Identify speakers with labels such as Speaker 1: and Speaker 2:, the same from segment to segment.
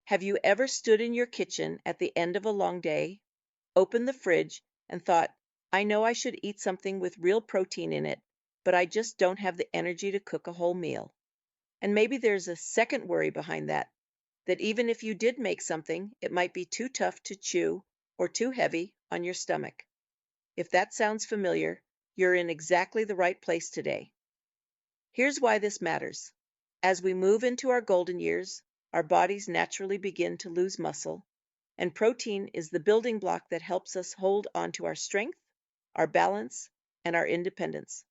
Speaker 1: Have you ever stood in your kitchen at the end of a long day, opened the fridge, and thought, I know I should eat something with real protein in it, but I just don't have the energy to cook a whole meal? And maybe there's a second worry behind that, that even if you did make something, it might be too tough to chew or too heavy on your stomach. If that sounds familiar, you're in exactly the right place today. Here's why this matters. As we move into our golden years, our bodies naturally begin to lose muscle, and protein is the building block that helps us hold on to our strength, our balance, and our independence.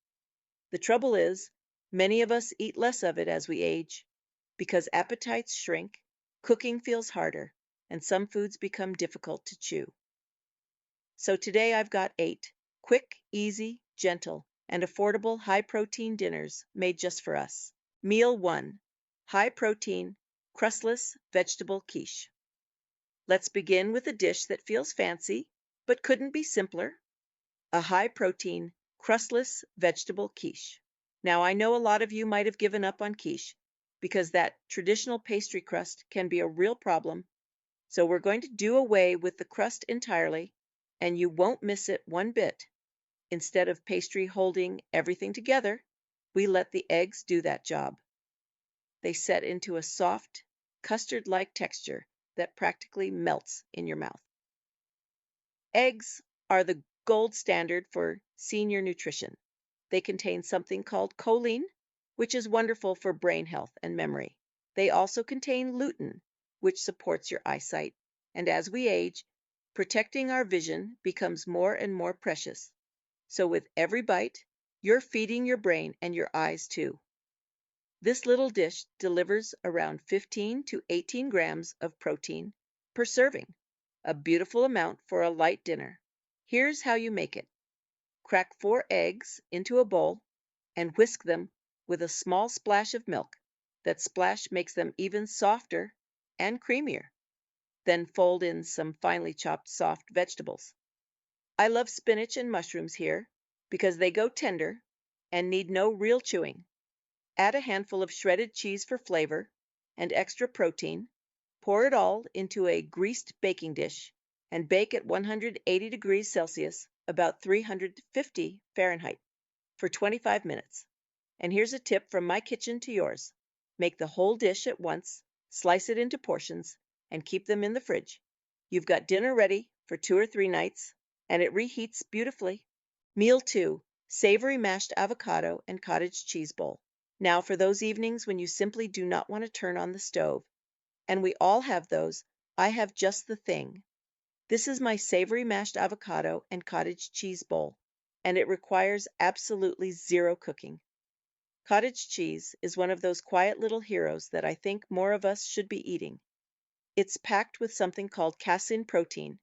Speaker 1: The trouble is, many of us eat less of it as we age because appetites shrink, cooking feels harder, and some foods become difficult to chew. So today I've got 8 quick, easy, gentle, and affordable high-protein dinners made just for us. Meal 1. High-protein, crustless vegetable quiche. Let's begin with a dish that feels fancy, but couldn't be simpler. A high-protein, crustless vegetable quiche. Now, I know a lot of you might have given up on quiche because that traditional pastry crust can be a real problem, so we're going to do away with the crust entirely, and you won't miss it one bit. Instead of pastry holding everything together, we let the eggs do that job. They set into a soft, custard-like texture that practically melts in your mouth. Eggs are the gold standard for senior nutrition. They contain something called choline, which is wonderful for brain health and memory. They also contain lutein, which supports your eyesight. And as we age, protecting our vision becomes more and more precious. So with every bite, you're feeding your brain and your eyes too. This little dish delivers around 15 to 18 grams of protein per serving, a beautiful amount for a light dinner. Here's how you make it. Crack 4 eggs into a bowl and whisk them with a small splash of milk. That splash makes them even softer and creamier. Then fold in some finely chopped soft vegetables. I love spinach and mushrooms here because they go tender and need no real chewing. Add a handful of shredded cheese for flavor and extra protein. Pour it all into a greased baking dish and bake at 180 degrees Celsius, about 350 Fahrenheit, for 25 minutes. And here's a tip from my kitchen to yours. Make the whole dish at once, slice it into portions, and keep them in the fridge. You've got dinner ready for 2 or 3 nights, and it reheats beautifully. Meal 2, savory mashed avocado and cottage cheese bowl. Now for those evenings when you simply do not want to turn on the stove, and we all have those, I have just the thing. This is my savory mashed avocado and cottage cheese bowl, and it requires absolutely zero cooking. Cottage cheese is one of those quiet little heroes that I think more of us should be eating. It's packed with something called casein protein,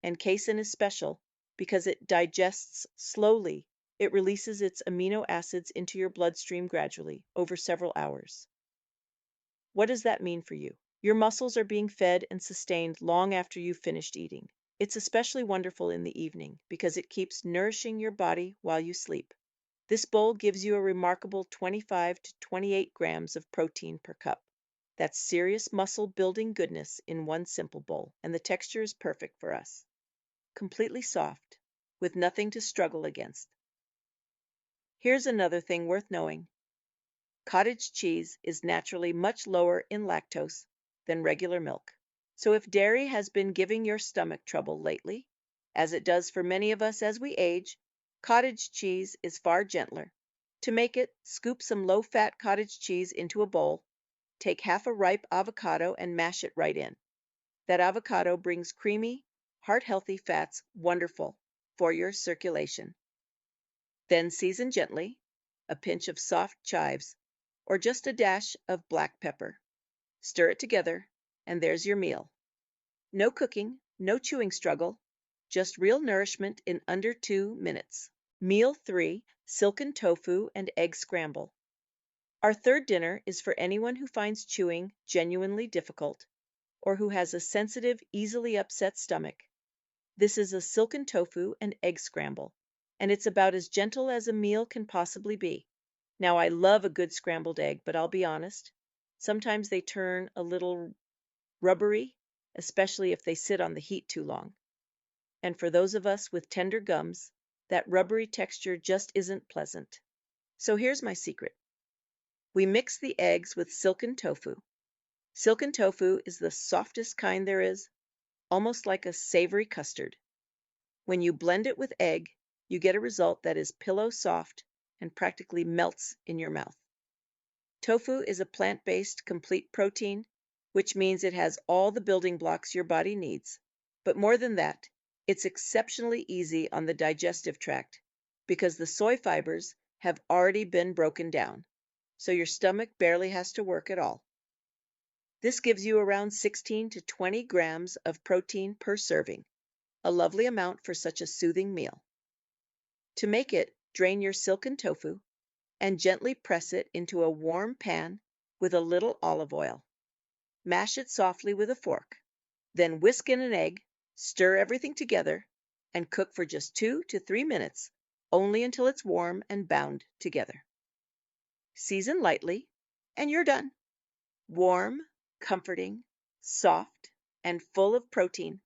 Speaker 1: and casein is special because it digests slowly. It releases its amino acids into your bloodstream gradually over several hours. What does that mean for you? Your muscles are being fed and sustained long after you've finished eating. It's especially wonderful in the evening because it keeps nourishing your body while you sleep. This bowl gives you a remarkable 25 to 28 grams of protein per cup. That's serious muscle building goodness in one simple bowl, and the texture is perfect for us. Completely soft, with nothing to struggle against. Here's another thing worth knowing. Cottage cheese is naturally much lower in lactose than regular milk. So if dairy has been giving your stomach trouble lately, as it does for many of us as we age, cottage cheese is far gentler. To make it, scoop some low-fat cottage cheese into a bowl, take half a ripe avocado and mash it right in. That avocado brings creamy, heart-healthy fats wonderful for your circulation. Then season gently, a pinch of soft chives, or just a dash of black pepper. Stir it together, and there's your meal. No cooking, no chewing struggle, just real nourishment in under 2 minutes. Meal 3, silken tofu and egg scramble. Our third dinner is for anyone who finds chewing genuinely difficult or who has a sensitive, easily upset stomach. This is a silken tofu and egg scramble, and it's about as gentle as a meal can possibly be. Now, I love a good scrambled egg, but I'll be honest, sometimes they turn a little rubbery, especially if they sit on the heat too long. And for those of us with tender gums, that rubbery texture just isn't pleasant. So here's my secret. We mix the eggs with silken tofu. Silken tofu is the softest kind there is, almost like a savory custard. When you blend it with egg, you get a result that is pillow soft and practically melts in your mouth. Tofu is a plant-based complete protein, which means it has all the building blocks your body needs. But more than that, it's exceptionally easy on the digestive tract because the soy fibers have already been broken down, so your stomach barely has to work at all. This gives you around 16 to 20 grams of protein per serving, a lovely amount for such a soothing meal. To make it, drain your silken tofu and gently press it into a warm pan with a little olive oil. Mash it softly with a fork. Then whisk in an egg, stir everything together, and cook for just 2 to 3 minutes, only until it's warm and bound together. Season lightly, and you're done. Warm, comforting, soft, and full of protein.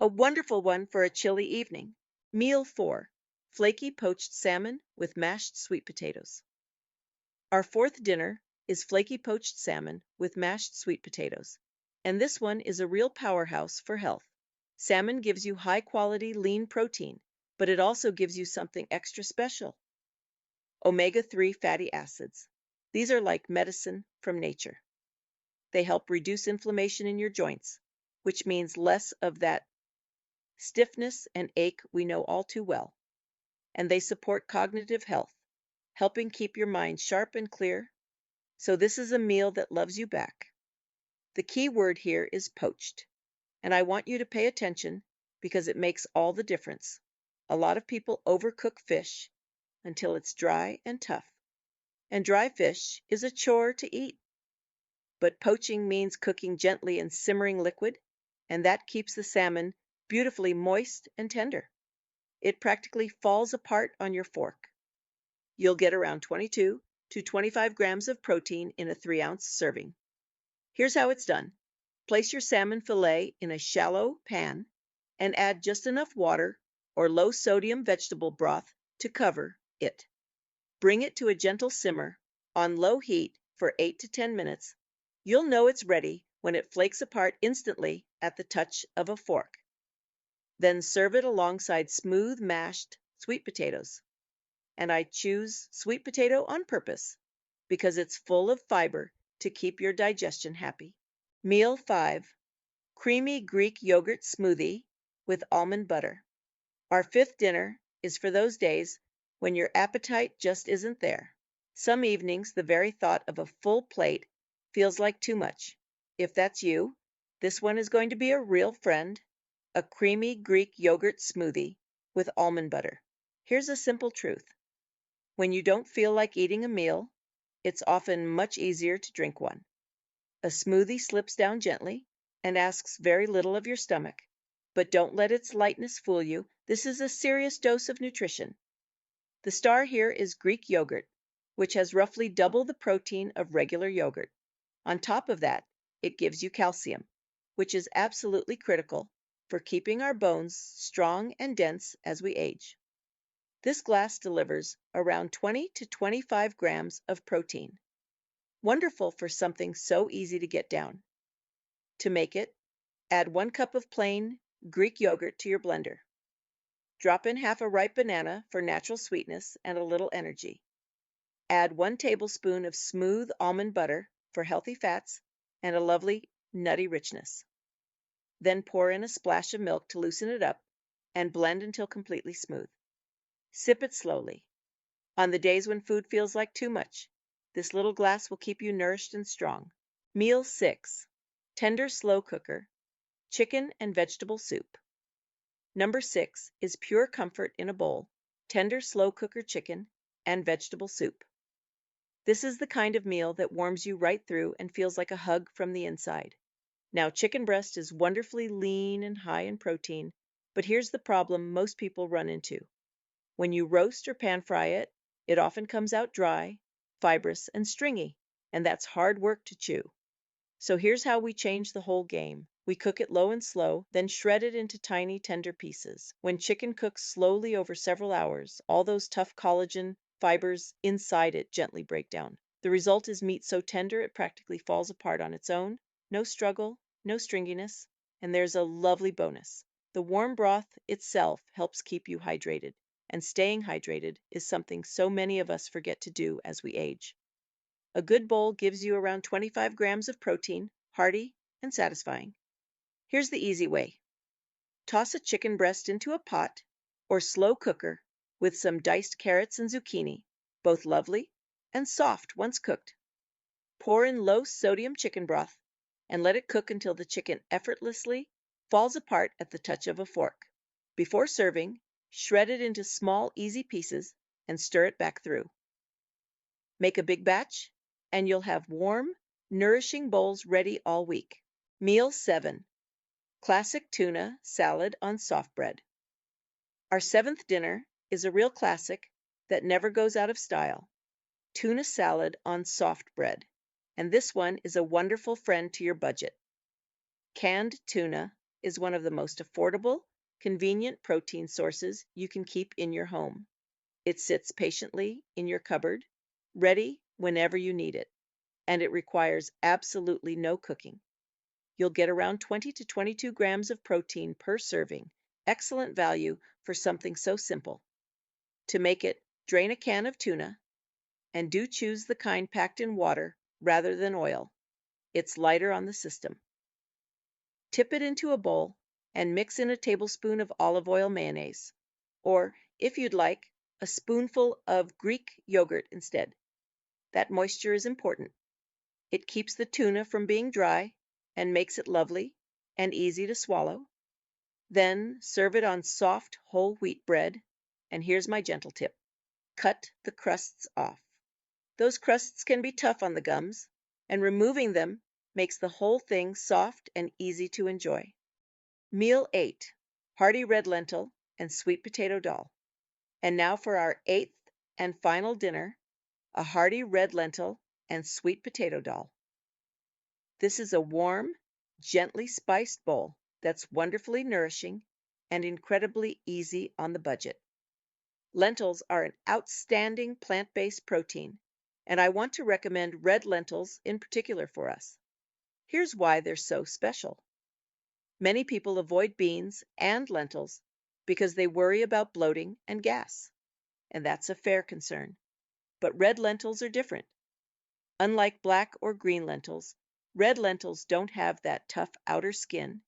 Speaker 1: A wonderful one for a chilly evening. Meal 4, flaky poached salmon with mashed sweet potatoes. Our fourth dinner is flaky poached salmon with mashed sweet potatoes, and this one is a real powerhouse for health. Salmon gives you high-quality lean protein, but it also gives you something extra special. Omega-3 fatty acids. These are like medicine from nature. They help reduce inflammation in your joints, which means less of that stiffness and ache we know all too well. And they support cognitive health, helping keep your mind sharp and clear. So this is a meal that loves you back. The key word here is poached, and I want you to pay attention because it makes all the difference. A lot of people overcook fish until it's dry and tough, and dry fish is a chore to eat. But poaching means cooking gently in simmering liquid, and that keeps the salmon beautifully moist and tender. It practically falls apart on your fork. You'll get around 22 to 25 grams of protein in a 3-ounce serving. Here's how it's done. Place your salmon fillet in a shallow pan and add just enough water or low-sodium vegetable broth to cover it. Bring it to a gentle simmer on low heat for 8 to 10 minutes. You'll know it's ready when it flakes apart instantly at the touch of a fork. Then serve it alongside smooth mashed sweet potatoes. And I choose sweet potato on purpose because it's full of fiber to keep your digestion happy. Meal 5, creamy Greek yogurt smoothie with almond butter. Our fifth dinner is for those days when your appetite just isn't there. Some evenings, the very thought of a full plate feels like too much. If that's you, this one is going to be a real friend, a creamy Greek yogurt smoothie with almond butter. Here's a simple truth. When you don't feel like eating a meal, it's often much easier to drink one. A smoothie slips down gently and asks very little of your stomach, but don't let its lightness fool you. This is a serious dose of nutrition. The star here is Greek yogurt, which has roughly double the protein of regular yogurt. On top of that, it gives you calcium, which is absolutely critical for keeping our bones strong and dense as we age. This glass delivers around 20 to 25 grams of protein. Wonderful for something so easy to get down. To make it, add 1 cup of plain Greek yogurt to your blender. Drop in half a ripe banana for natural sweetness and a little energy. Add 1 tablespoon of smooth almond butter for healthy fats and a lovely nutty richness. Then pour in a splash of milk to loosen it up and blend until completely smooth. Sip it slowly. On the days when food feels like too much, this little glass will keep you nourished and strong. Meal 6, tender slow cooker, chicken and vegetable soup. Number 6 is pure comfort in a bowl, tender slow cooker chicken and vegetable soup. This is the kind of meal that warms you right through and feels like a hug from the inside. Now, chicken breast is wonderfully lean and high in protein, but here's the problem most people run into. When you roast or pan fry it, it often comes out dry, fibrous, and stringy, and that's hard work to chew. So here's how we change the whole game. We cook it low and slow, then shred it into tiny, tender pieces. When chicken cooks slowly over several hours, all those tough collagen fibers inside it gently break down. The result is meat so tender it practically falls apart on its own. No struggle, no stringiness, and there's a lovely bonus. The warm broth itself helps keep you hydrated, and staying hydrated is something so many of us forget to do as we age. A good bowl gives you around 25 grams of protein, hearty and satisfying. Here's the easy way. Toss a chicken breast into a pot or slow cooker with some diced carrots and zucchini, both lovely and soft once cooked. Pour in low sodium chicken broth and let it cook until the chicken effortlessly falls apart at the touch of a fork. Before serving, shred it into small, easy pieces and stir it back through. Make a big batch, and you'll have warm, nourishing bowls ready all week. Meal 7. Classic tuna salad on soft bread. Our 7th dinner is a real classic that never goes out of style. Tuna salad on soft bread. And this one is a wonderful friend to your budget. Canned tuna is one of the most affordable, convenient protein sources you can keep in your home. It sits patiently in your cupboard, ready whenever you need it, and it requires absolutely no cooking. You'll get around 20 to 22 grams of protein per serving. Excellent value for something so simple. To make it, drain a can of tuna, and do choose the kind packed in water rather than oil. It's lighter on the system. Tip it into a bowl and mix in a tablespoon of olive oil mayonnaise, or, if you'd like, a spoonful of Greek yogurt instead. That moisture is important. It keeps the tuna from being dry and makes it lovely and easy to swallow. Then serve it on soft whole wheat bread, and here's my gentle tip. Cut the crusts off. Those crusts can be tough on the gums, and removing them makes the whole thing soft and easy to enjoy. Meal 8. Hearty red lentil and sweet potato dahl. And now for our 8th and final dinner, a hearty red lentil and sweet potato dahl. This is a warm, gently spiced bowl that's wonderfully nourishing and incredibly easy on the budget. Lentils are an outstanding plant-based protein, and I want to recommend red lentils in particular for us. Here's why they're so special. Many people avoid beans and lentils because they worry about bloating and gas, and that's a fair concern. But red lentils are different. Unlike black or green lentils, red lentils don't have that tough outer skin,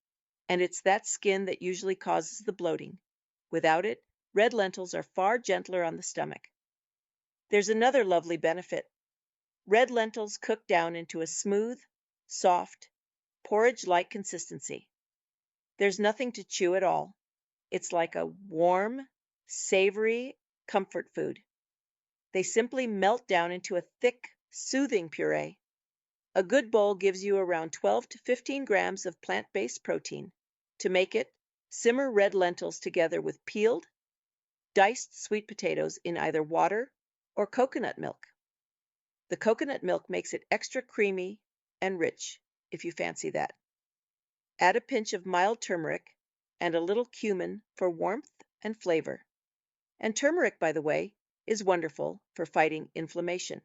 Speaker 1: and it's that skin that usually causes the bloating. Without it, red lentils are far gentler on the stomach. There's another lovely benefit. Red lentils cook down into a smooth, soft, porridge-like consistency. There's nothing to chew at all. It's like a warm, savory comfort food. They simply melt down into a thick, soothing puree. A good bowl gives you around 12 to 15 grams of plant-based protein. To make it, simmer red lentils together with peeled, diced sweet potatoes in either water or coconut milk. The coconut milk makes it extra creamy and rich, if you fancy that. Add a pinch of mild turmeric and a little cumin for warmth and flavor. And turmeric, by the way, is wonderful for fighting inflammation.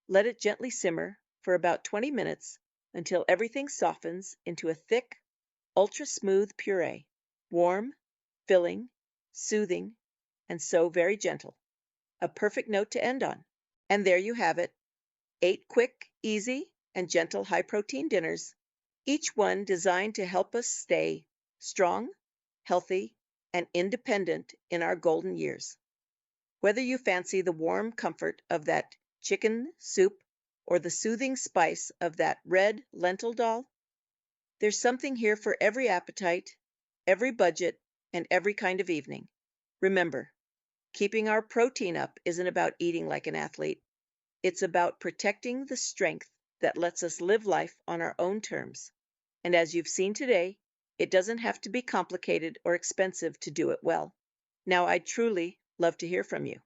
Speaker 1: Let it gently simmer for about 20 minutes until everything softens into a thick, ultra-smooth puree. Warm, filling, soothing, and so very gentle. A perfect note to end on. And there you have it. 8 quick, easy, and gentle high-protein dinners, each one designed to help us stay strong, healthy, and independent in our golden years. Whether you fancy the warm comfort of that chicken soup or the soothing spice of that red lentil dahl, there's something here for every appetite, every budget, and every kind of evening. Remember, keeping our protein up isn't about eating like an athlete. It's about protecting the strength that lets us live life on our own terms. And as you've seen today, it doesn't have to be complicated or expensive to do it well. Now, I'd truly love to hear from you.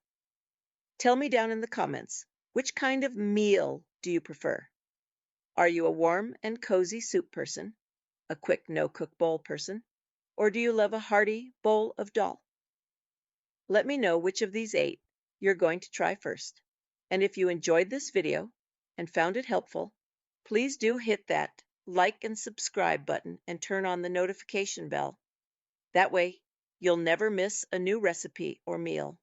Speaker 1: Tell me down in the comments, which kind of meal do you prefer? Are you a warm and cozy soup person, a quick no-cook bowl person, or do you love a hearty bowl of dahl? Let me know which of these 8 you're going to try first. And if you enjoyed this video and found it helpful, please do hit that like and subscribe button and turn on the notification bell. That way, you'll never miss a new recipe or meal.